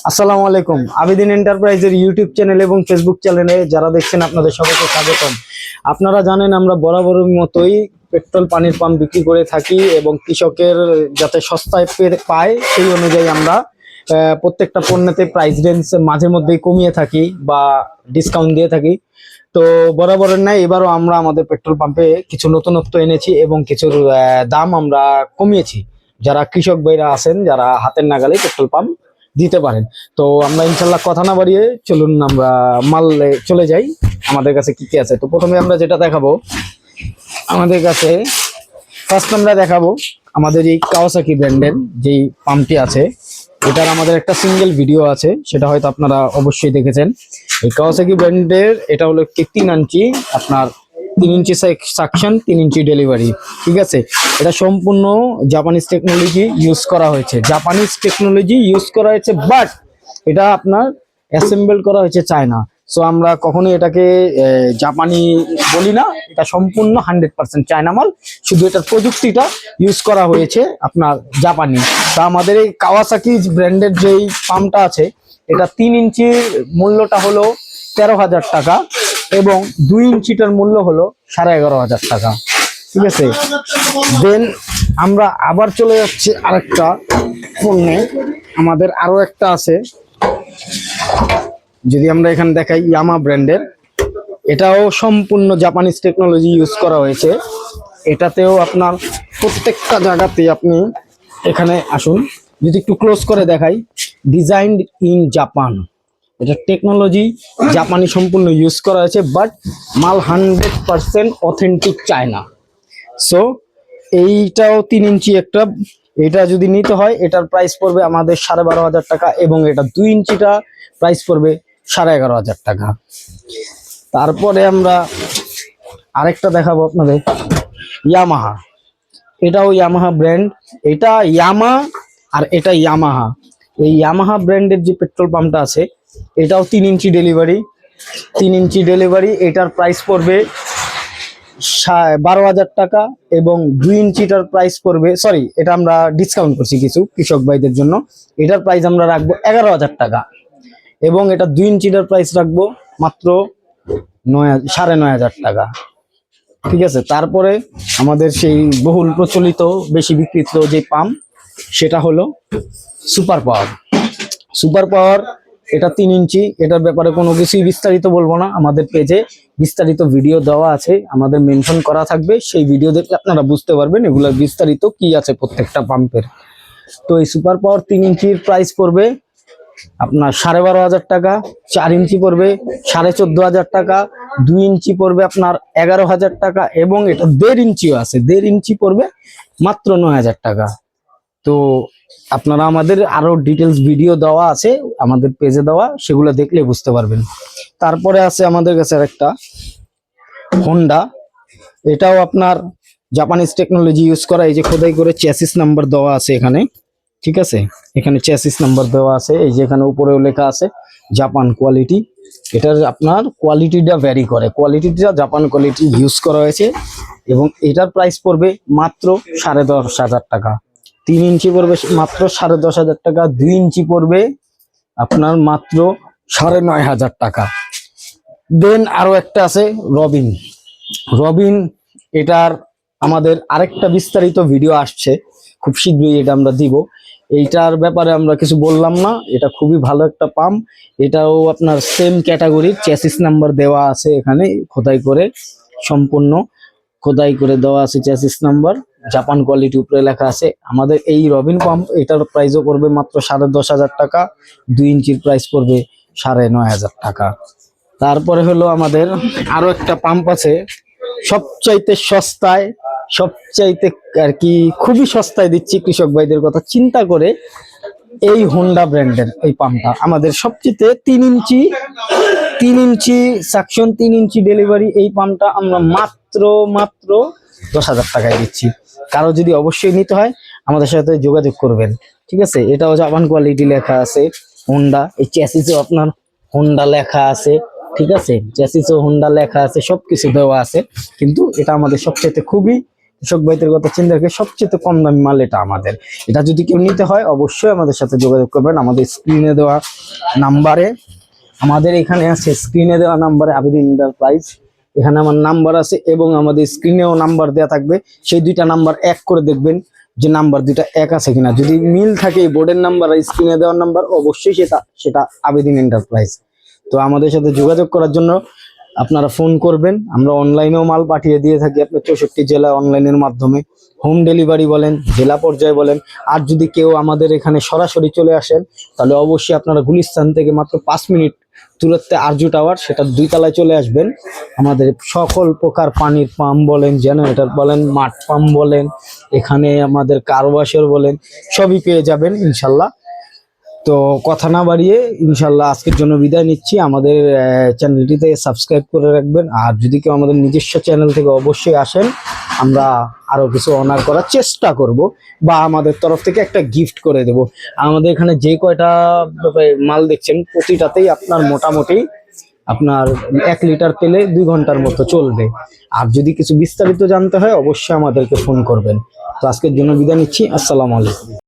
আসসালামু আলাইকুম। আবেদিন এন্টারপ্রাইজের ইউটিউব চ্যানেল এবং ফেসবুক চ্যানেলে যারা দেখছেন আপনাদের সবাইকে স্বাগতম। আপনারা জানেন আমরা বরাবরের মতোই পেট্রোল পানির পাম্প বিক্রি করে থাকি এবং কৃষকের যাতে সস্তায় পায় সেই অনুযায়ী আমরা প্রত্যেকটা পণ্যতে প্রাইস রেঞ্জ মাঝে মধ্যেই কমিয়ে থাকি বা ডিসকাউন্ট দিয়ে থাকি। তো বরাবরের ন্যায় এবারও আমরা আমাদের পেট্রোল পাম্পে কিছু নতুনত্ব এনেছি এবং কিছুর দাম আমরা কমিয়েছি। যারা কৃষক ভাইরা আছেন যারা হাতের নাগালে পেট্রোল পাম্প দিতে পারেন। তো আমরা ইনশাল্লাহ কথা না বাড়িয়ে চলুন আমরা মালে চলে যাই আমাদের কাছে কি কি আছে। তো প্রথমে আমরা যেটা দেখাবো আমাদের কাছে ফার্স্ট আমরা দেখাবো আমাদের এই কাওয়াসাকি ব্র্যান্ডের যেই পাম্পটি আছে, এটার আমাদের একটা সিঙ্গেল ভিডিও আছে, সেটা হয়তো আপনারা অবশ্যই দেখেছেন। এই কাওয়াসাকি ব্র্যান্ডের এটা হলো 3 ইঞ্চি, আপনার 3 ইঞ্চি সাকশন, 3 ইঞ্চি ডেলিভারি। ঠিক আছে, এটা সম্পূর্ণ জাপানিজ টেকনোলজি ইউজ করা হয়েছে, বাট এটা আপনার অ্যাসেম্বল করা হয়েছে চায়না। সো আমরা কখনোই এটাকে জাপানি বলি না, এটা সম্পূর্ণ 100% চায়না মাল, শুধু এটার প্রযুক্তিটা ইউজ করা হয়েছে আপনার জাপানি। তা আমাদের এই কাওয়াসাকি ব্র্যান্ডের যেই পাম্পটা আছে, এটা 3 ইঞ্চির মূল্যটা হলো 13,000 টাকা এবং 2 ইঞ্চিটার মূল্য হলো 11,500 টাকা। ঠিক আছে, দেন আমরা আবার চলে যাচ্ছি আরেকটা পণ্যে। আমাদের আরো একটা আছে, যদি আমরা এখানে দেখাই ইয়ামা ব্র্যান্ডের, এটাও সম্পূর্ণ জাপানিজ টেকনোলজি ইউজ করা হয়েছে। এটাতেও আপনার প্রত্যেকটা জায়গাতে আপনি এখানে আসুন, যদি একটু ক্লোজ করে দেখাই, ডিজাইনড ইন জাপান, এটা টেকনোলজি জাপানি সম্পূর্ণ ইউজ করা হয়েছে, বাট মাল 100% অথেন্টিক চায়না। সো এইটাও 3 ইঞ্চি একটা, এটা যদি নিতে হয় এটার প্রাইস পড়বে আমাদের 12,500 টাকা এবং এটা 2 ইঞ্চিটা প্রাইস পড়বে 11,500 টাকা। তারপরে আমরা আরেকটা দেখাবো আপনাদের, ইয়ামাহা। এটাও ইয়ামাহা ব্র্যান্ড, এটা ইয়ামা আর এটা ইয়ামাহা। এই ইয়ামাহা ব্র্যান্ডের যে পেট্রোল পাম্পটা আছে, এটাও 3 ইঞ্চি ডেলিভারি, এটার প্রাইস পড়বে 12,000 টাকা এবং 2 ইঞ্চিটার প্রাইস পড়বে, সরি এটা আমরা ডিসকাউন্ট করছি কিছু কৃষক ভাইদের জন্য, এটার প্রাইস আমরা রাখবো 11,000 টাকা এবং এটা 2 ইঞ্চিটার প্রাইস রাখবো মাত্র 9,500 টাকা। ঠিক আছে, তারপরে আমাদের সেই বহুল প্রচলিত বেশি বিক্রিত যে পাম্প, সেটা হলো সুপার পাওয়ার। এটা 3 ইঞ্চি, এটার ব্যাপারে কোনো কিছুই বিস্তারিত বলবো না, আমাদের পেজে বিস্তারিত ভিডিও দেওয়া আছে, আমাদের মেনশন করা থাকবে, সেই ভিডিও দেখলে আপনারা বুঝতে পারবেন এগুলোর বিস্তারিত কি আছে প্রত্যেকটা পাম্পের। তো এই সুপার পাওয়ার 3 ইঞ্চির প্রাইস পড়বে আপনার 12,500 টাকা, 4 ইঞ্চি পড়বে 14,500 টাকা, 2 ইঞ্চি পড়বে আপনার 11,000 টাকা এবং এটা 1.5 ইঞ্চিও আছে, 1.5 ইঞ্চি পড়বে মাত্র 9,000 টাকা। তো আপনারা আমাদের আরো ডিটেলস ভিডিও দেওয়া আছে আমাদের পেজে দেওয়া, সেগুলো দেখলে বুঝতে পারবেন। তারপরে আছে আমাদের কাছে আরেকটা হোন্ডা, এটাও আপনার জাপানিজ টেকনোলজি ইউজ করা, এই যে খোদাই করে চ্যাসিস নাম্বার দেওয়া আছে এখানে। ঠিক আছে, এখানে চ্যাসিস নাম্বার দেওয়া আছে, এই যে এখানে উপরেও লেখা আছে জাপান কোয়ালিটি। এটার আপনার কোয়ালিটিটা ভ্যারি করে, কোয়ালিটিটা জাপান কোয়ালিটি ইউজ করা হয়েছে এবং এটার প্রাইস পড়বে মাত্র 10,500 টাকা। 3 ইঞ্চি পড়বে মাত্র 10,500 টাকা, 2 ইঞ্চি পড়বে আপনার মাত্র 9,500 টাকা। দেন আরো একটা আছে রবিন, এটার আমাদের আরেকটা বিস্তারিত ভিডিও আসছে খুব শীঘ্রই, এটা আমরা দিব। এইটার ব্যাপারে আমরা কিছু বললাম না, এটা খুবই ভালো একটা পাম্প, এটাও আপনার সেম ক্যাটাগরির, চ্যাসিস নাম্বার দেওয়া আছে এখানে খোদাই করে, সম্পূর্ণ খোদাই করে দেওয়া আছে চ্যাসিস নাম্বার, জাপান কোয়ালিটি উপরে লেখা আছে। আমাদের এই রবিন পাম্প, এটার প্রাইসও পড়বে মাত্র 10,500 টাকা, 2 ইঞ্চির প্রাইস পড়বে 9,500 টাকা। তারপরে হলো আমাদের আরো একটা পাম্প আছে, সবচাইতে আর কি খুবই সস্তায় দিচ্ছি কৃষক ভাইদের কথা চিন্তা করে। এই হোন্ডা ব্র্যান্ডের এই পাম্পটা আমাদের সবচেয়ে 3 ইঞ্চি সাকশন, 3 ইঞ্চি ডেলিভারি, এই পাম্পটা আমরা মাত্র 10,000 টাকায় দিচ্ছি। কারো যদি অবশ্যই নিতে হয় আমাদের সাথে যোগাযোগ করবেন। ঠিক আছে, এটাও জাপান কোয়ালিটি লেখা আছে, হোন্ডা, এই চ্যাসিসও আপনার হোন্ডা লেখা আছে। ঠিক আছে, চ্যাসিসও হোন্ডা লেখা আছে, সবকিছু দেওয়া আছে, কিন্তু এটা আমাদের সবচেয়ে খুবই কৃষক ভাইদের কথা চিন্তা রেখে সবচেয়ে কম দামি মাল এটা আমাদের। এটা যদি কেউ নিতে হয় অবশ্যই আমাদের সাথে যোগাযোগ করবেন। আমাদের স্ক্রিনে দেওয়া নাম্বারে, আমাদের এখানে আছে স্ক্রিনে দেওয়া নাম্বারে আবেদিন এন্টারপ্রাইজ, এখানে আমার নাম্বার আছে এবং আমাদের স্ক্রিনেও নাম্বার দেওয়া থাকবে। সেই দুইটা নাম্বার এক করে দেখবেন যে নাম্বার দুইটা এক আছে কিনা। যদি মিল থাকে বোর্ডের নাম্বার আর স্ক্রিনে দেওয়ার নাম্বার, অবশ্যই সেটা আবেদিন এন্টারপ্রাইজ। তো আমাদের সাথে যোগাযোগ করার জন্য আপনারা ফোন করবেন। আমরা অনলাইনেও মাল পাঠিয়ে দিয়ে থাকি আপনার 64 জেলা অনলাইনের মাধ্যমে, হোম ডেলিভারি বলেন, জেলা পর্যায়ে বলেন। আর যদি কেউ আমাদের এখানে সরাসরি চলে আসেন তাহলে অবশ্যই আপনারা গুলিস্তান থেকে মাত্র 5 মিনিট দূরত্বে আরজু টাওয়ার, সেটা 2 তলায় চলে আসবেন। আমাদের সকল প্রকার পানির পাম্প বলেন, জেনারেটর বলেন, মাঠ পাম্প বলেন, এখানে আমাদের কারওয়াশের বলেন, সবই পেয়ে যাবেন ইনশাল্লাহ। তো কথা না বাড়িয়ে ইনশাল্লাহ আজকের জন্য বিদায় নিচ্ছি। আমাদের চ্যানেলটিতে সাবস্ক্রাইব করে রাখবেন। আর যদি কেউ আমাদের নিজস্ব চ্যানেল থেকে অবশ্যই আসেন, আমরা আরো কিছু অনার করার চেষ্টা করব বা আমাদের তরফ থেকে একটা গিফট করে দেব। আমাদের এখানে যে কয়টা মাল দেখছেন প্রতিটাতেই আপনার মোটামুটি আপনার 1 লিটার তেলে 2 ঘন্টার মতো চলবে। আর যদি কিছু বিস্তারিত জানতে হয় অবশ্যই আমাদেরকে ফোন করবেন। তো আজকের জন্য বিদায় নিচ্ছি, আসসালামু আলাইকুম।